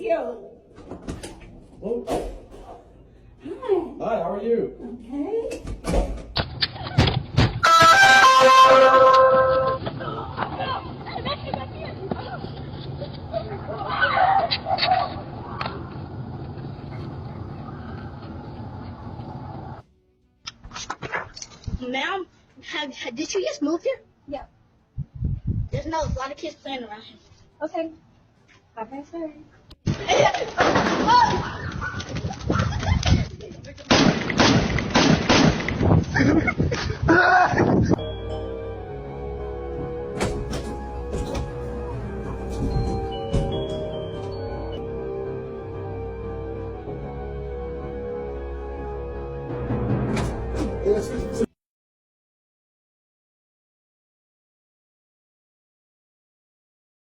you. Hello. Hi. Hi, how are you? Okay. Ma'am, did you just move here? Yeah. There's not a lot of kids playing around here. Okay. Bye-bye, sir. Oh!